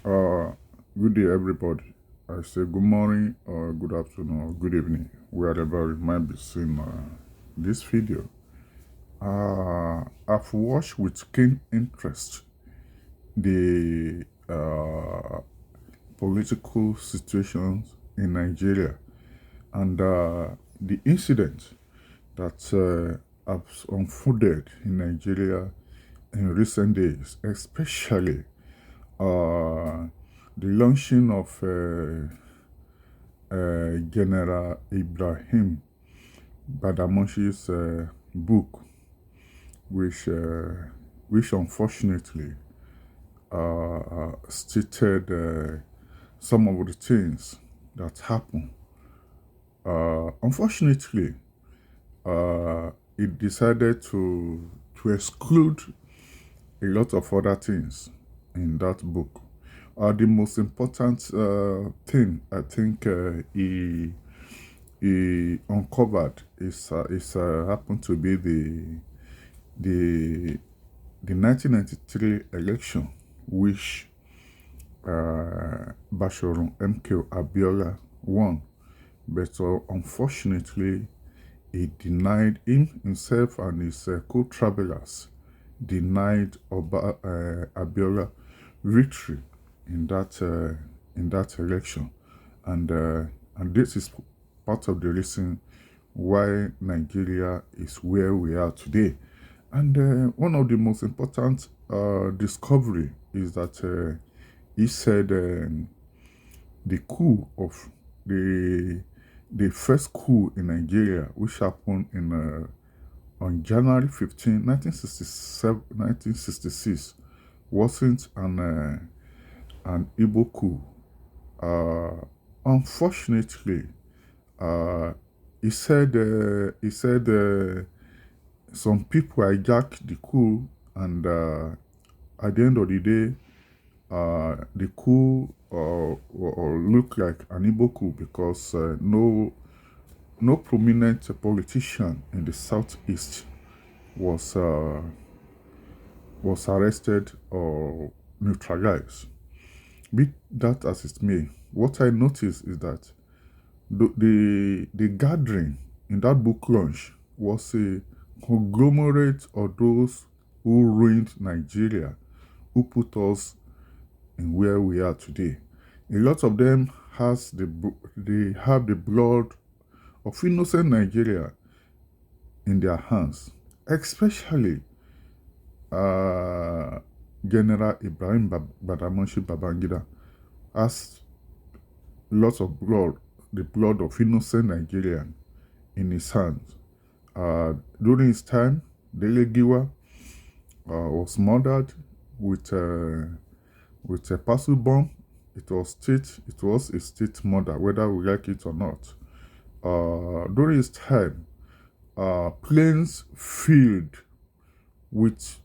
Uh, Good day, everybody. I say good morning, or good afternoon, or good evening, wherever you might be seeing this video. I've watched with keen interest the political situations in Nigeria and the incident that have unfolded in Nigeria in recent days, especially uh, the launching of General Ibrahim Badamoshi's book, which which unfortunately stated some of the things that happened. Unfortunately, it decided to exclude a lot of other things in that book. The most important thing I think he uncovered is happened to be the the 1993 election, which Basharon MK Abiola won, but unfortunately he denied himself and his co-travelers denied Abiola victory in that election, and this is part of the reason why Nigeria is where we are today. And one of the most important discovery is that he said the coup of the the first coup in Nigeria, which happened in on January 15, 1967, 1966, wasn't an Igbo coup. Unfortunately, uh, he said some people hijacked the coup, and at the end of the day, the coup looked like an Igbo coup because no prominent politician in the southeast was was arrested or neutralized. Be that as it may, what I noticed is that the gathering in that book launch was a conglomerate of those who ruined Nigeria, who put us in where we are today. A lot of them they have the blood of innocent Nigeria in their hands, especially uh, General Ibrahim Badamasi Babangida has lots of blood, the blood of innocent Nigerian in his hands. During his time, Dele Giwa was murdered with a parcel bomb. It was a state murder, whether we like it or not. During his time, planes filled with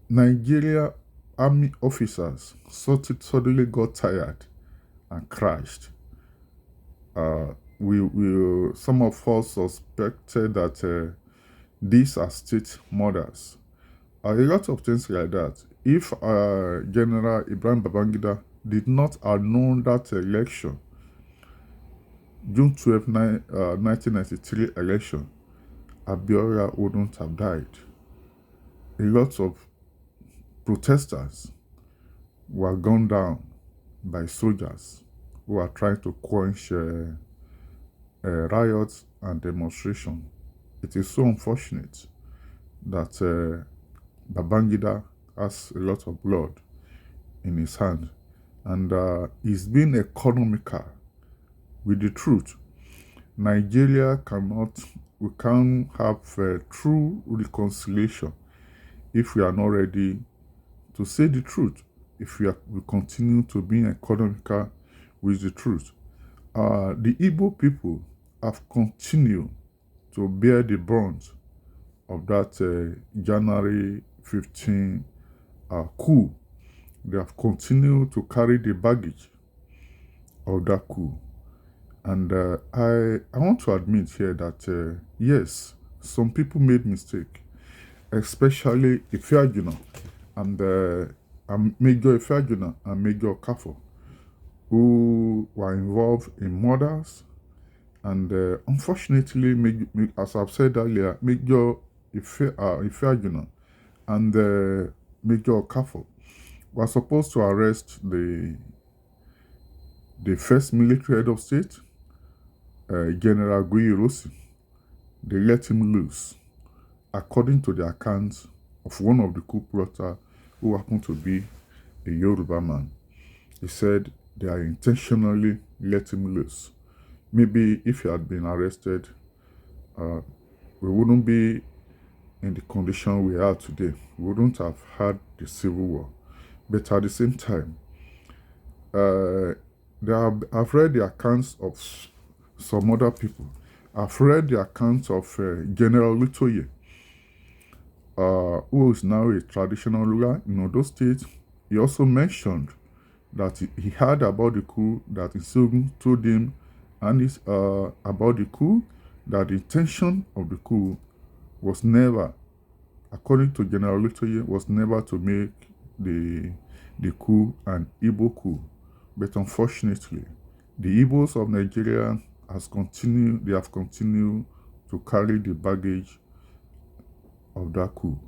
Nigeria army officers suddenly got tired and crashed. Some of us suspected that these are state murders. A lot of things like that. If General Ibrahim Babangida did not annul that election, June 12, 1993 election, Abiola wouldn't have died. A lot of protesters were gunned down by soldiers who are trying to quench riots and demonstration. It is so unfortunate that Babangida has a lot of blood in his hand, and he's being economical with the truth. Nigeria we can't have true reconciliation if we are not ready to say the truth, if we continue to be economical with the truth. The Igbo people have continued to bear the brunt of that January 15 coup. They have continued to carry the baggage of that coup. And I want to admit here that yes, some people made mistake, especially Ifeanyi and Major Ifeajuna and Major Kafo, who were involved in murders. And unfortunately, as I've said earlier, Major Ifeajuna and Major Kafo were supposed to arrest the first military head of state, General Guirosi. They let him loose, according to the accounts of one of the coup plotters who happened to be a Yoruba man. He said they are intentionally let him loose. Maybe if he had been arrested, we wouldn't be in the condition we are today. We wouldn't have had the civil war. But at the same time, I've read the accounts of some other people. I've read the accounts of General Lutoye, who is now a traditional ruler in Ondo State. He also mentioned that he heard about the coup, that Isogun told him and about the coup, that the intention of the coup was never, according to General Lutoye, was never to make the coup an Igbo coup. But unfortunately, the Igbos of Nigeria have continued to carry the baggage of that coup.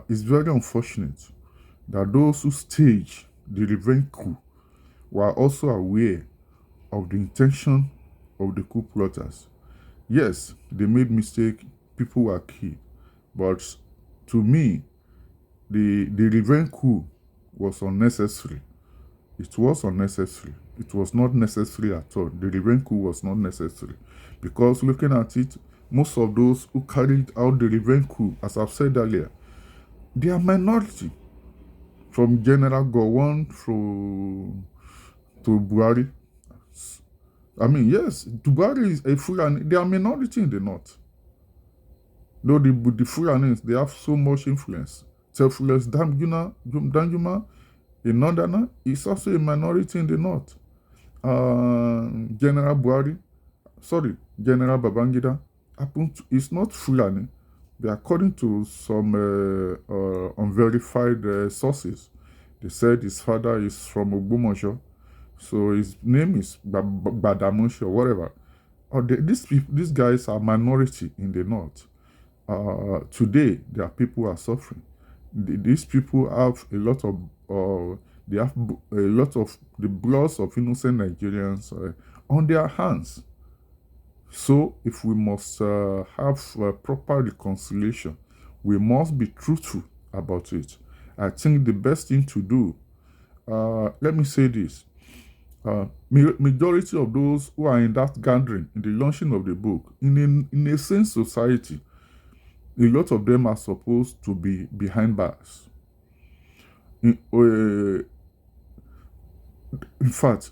It's very unfortunate that those who staged the revenge coup were also aware of the intention of the coup plotters. Yes, they made mistake, people were killed, but to me, the revenge coup was unnecessary. It was unnecessary. It was not necessary at all. The revenge coup was not necessary, because looking at it, most of those who carried out the revenge coup, as I've said earlier, they are minority. From General Gowon to Buhari. I mean, yes, Buhari is a Fulani. They are minority in the north. Though the Fulanis, they have so much influence. Selfless Danjuma, a northerner, is also a minority in the north. General Babangida, is not Fulani. But according to some unverified sources, they said his father is from Ogbomoso, so his name is Badamoshi or whatever. These guys are minority in the north. Today, their people are suffering. These people have a lot of the bloods of innocent Nigerians on their hands. So, if we must have proper reconciliation, we must be truthful about it. I think the best thing to do, let me say this, majority of those who are in that gathering, in the launching of the book, in a sane society, a lot of them are supposed to be behind bars. In fact,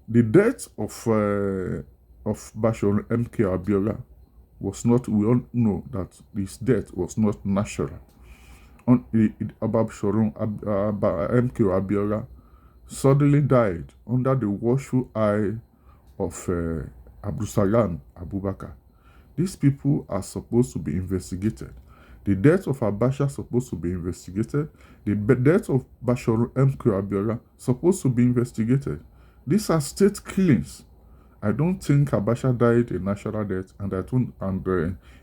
the death of Bashir MK Abiola was not, we all know that his death was not natural. Bashir MK Abiola suddenly died under the watchful eye of Abdulsalam Abubakar. These people are supposed to be investigated. The death of Abacha is supposed to be investigated. The death of Bashir MK Abiola is supposed to be investigated. These are state killings. I don't think Abacha died a natural death, and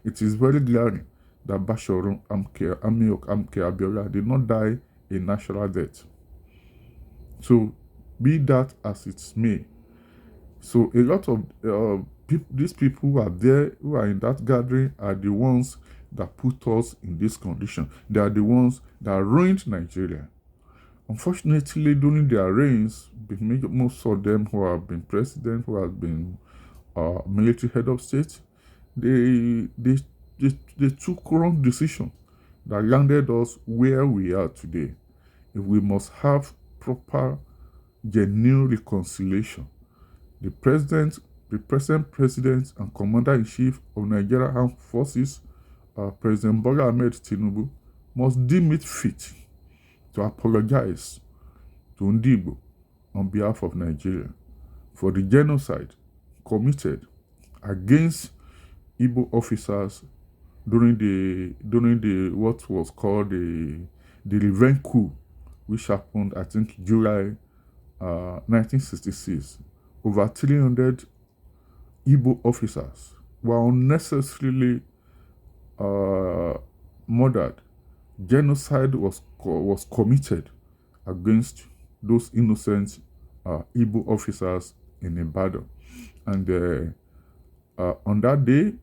it is very glaring that Bashir MK Abiola did not die a natural death. So, be that as it may. So, a lot of these people who are there, who are in that gathering, are the ones that put us in this condition. They are the ones that ruined Nigeria. Unfortunately, during their reigns, most of them who have been president, who have been military head of state, they took wrong decision that landed us where we are today. If we must have proper, genuine reconciliation, the present president and commander-in-chief of Nigeria Armed Forces, President Bola Ahmed Tinubu, must deem it fit to apologize to Ndigbo on behalf of Nigeria for the genocide committed against Igbo officers during the what was called the the revenge coup, which happened, I think, July 1966. Over 300 Igbo officers were unnecessarily murdered. Genocide was committed against those innocent Igbo officers in Ibadan. And on that day,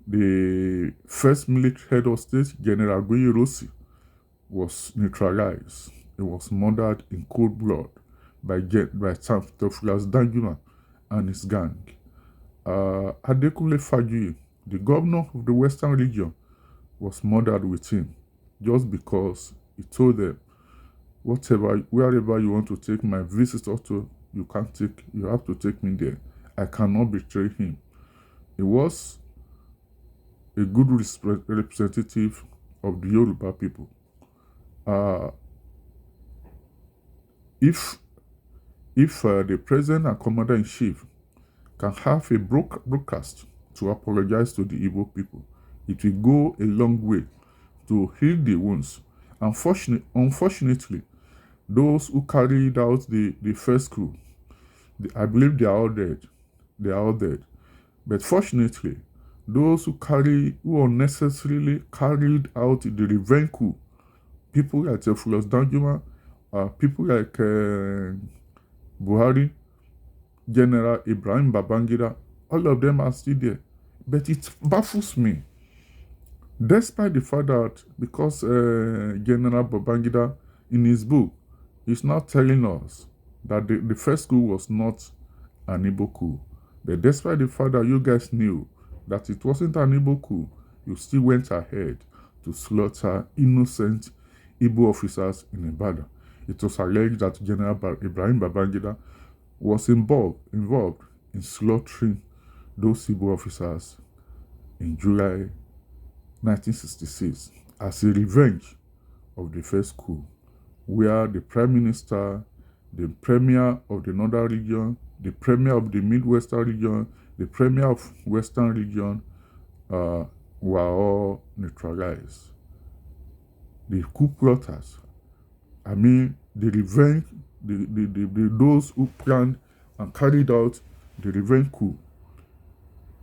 the first military head of state, General Rossi, was neutralized. He was murdered in cold blood by Theophilus Danjuma and his gang. Adekunle Fajuyi, the governor of the Western region, was murdered with him just because he told them, wherever you want to take my visitor to, you have to take me there. I cannot betray him. He was a good representative of the Yoruba people. If the president and commander-in-chief can have a broadcast to apologize to the Igbo people, it will go a long way to heal the wounds. Unfortunately, those who carried out the first coup, I believe they are all dead. They are all dead. But fortunately, those who unnecessarily carried out the revenge coup, people like Theophilus Danjuma, people like Buhari, General Ibrahim Babangida, all of them are still there. But it baffles me. Despite the fact that, because General Babangida, in his book, is not telling us that the first coup was not an Igbo coup. But despite the fact that you guys knew that it wasn't an Igbo coup, you still went ahead to slaughter innocent Igbo officers in Ibadan. It was alleged that General Ibrahim Babangida was involved in slaughtering those Igbo officers in July 1966 as a revenge of the first coup, where the Prime Minister, the Premier of the Northern region, the Premier of the Midwestern region, the Premier of Western region were all neutralized. The coup plotters, the revenge, those who planned and carried out the revenge coup,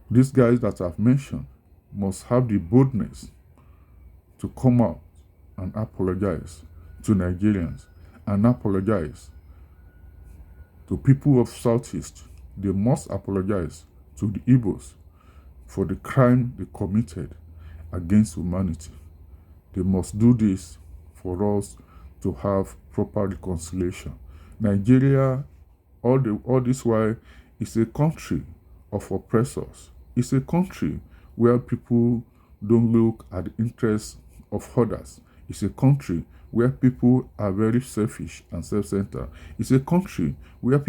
these guys that I've mentioned must have the boldness to come out and apologize to Nigerians and apologize to people of Southeast. They must apologize to the Igbos for the crime they committed against humanity. They must do this for us to have proper reconciliation. Nigeria, all this while, is a country of oppressors. It's a country where people don't look at the interests of others. It's a country where people are very selfish and self-centered. It's a country where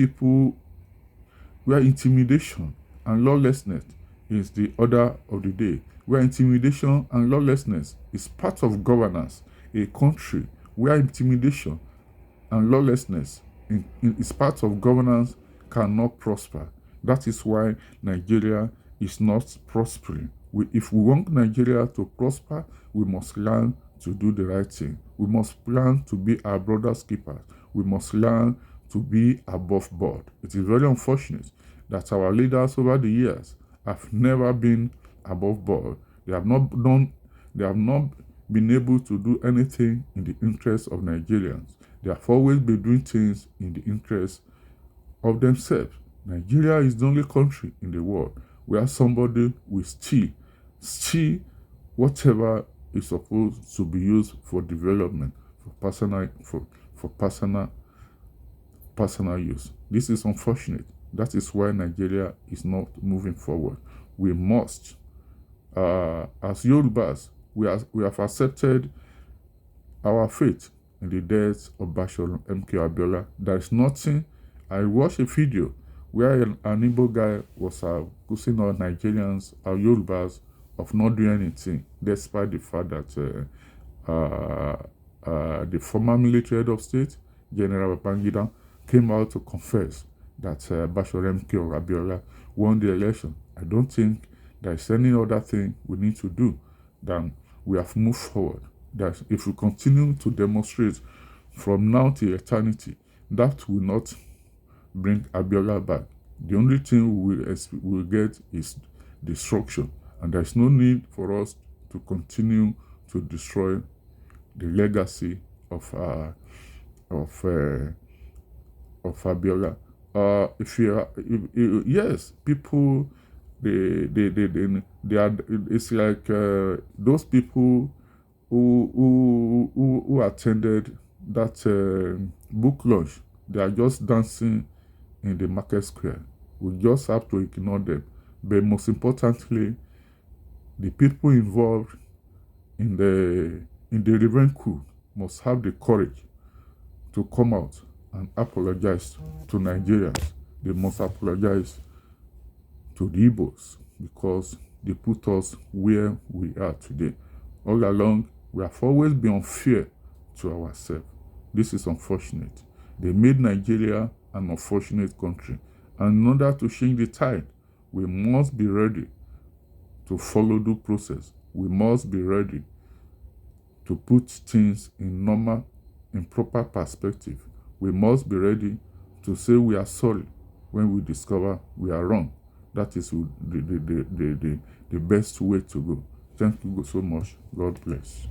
intimidation and lawlessness is the order of the day, where intimidation and lawlessness is part of governance. A country where intimidation and lawlessness is part of governance cannot prosper. That is why Nigeria is not prospering. If we want Nigeria to prosper, we must learn to do the right thing. We must learn to be our brother's keepers. We must learn to be above board. It is very unfortunate that our leaders over the years have never been above board. They have not been able to do anything in the interest of Nigerians. They have always been doing things in the interest of themselves. Nigeria is the only country in the world where somebody will steal whatever is supposed to be used for development, for personal use. This is unfortunate. That is why Nigeria is not moving forward. We must, as Yorubas, we have accepted our fate in the death of Bashir MK Abiola. There is nothing. I watched a video where an Igbo guy was accusing our Nigerians, our Yorubas, of not doing anything, despite the fact that the former military head of state, General Babangida, came out to confess that Bashir MK Abiola won the election. I don't think there is any other thing we need to do than we have moved forward. that if we continue to demonstrate from now to eternity, that will not bring Abiola back. The only thing we will get is destruction, and there's no need for us to continue to destroy the legacy of Abiola. If you are, yes, people, they are. It's like those people who attended that book launch. They are just dancing in the market square. We just have to ignore them. But most importantly, the people involved in the revenge coup must have the courage to come out and apologize to Nigerians. They must apologize to the Igbos because they put us where we are today. All along, we have always been unfair to ourselves. This is unfortunate. They made Nigeria an unfortunate country. And in order to change the tide, we must be ready to follow the process. We must be ready to put things in normal, in proper perspective. We must be ready to say we are sorry when we discover we are wrong. That is the best way to go. Thank you so much. God bless.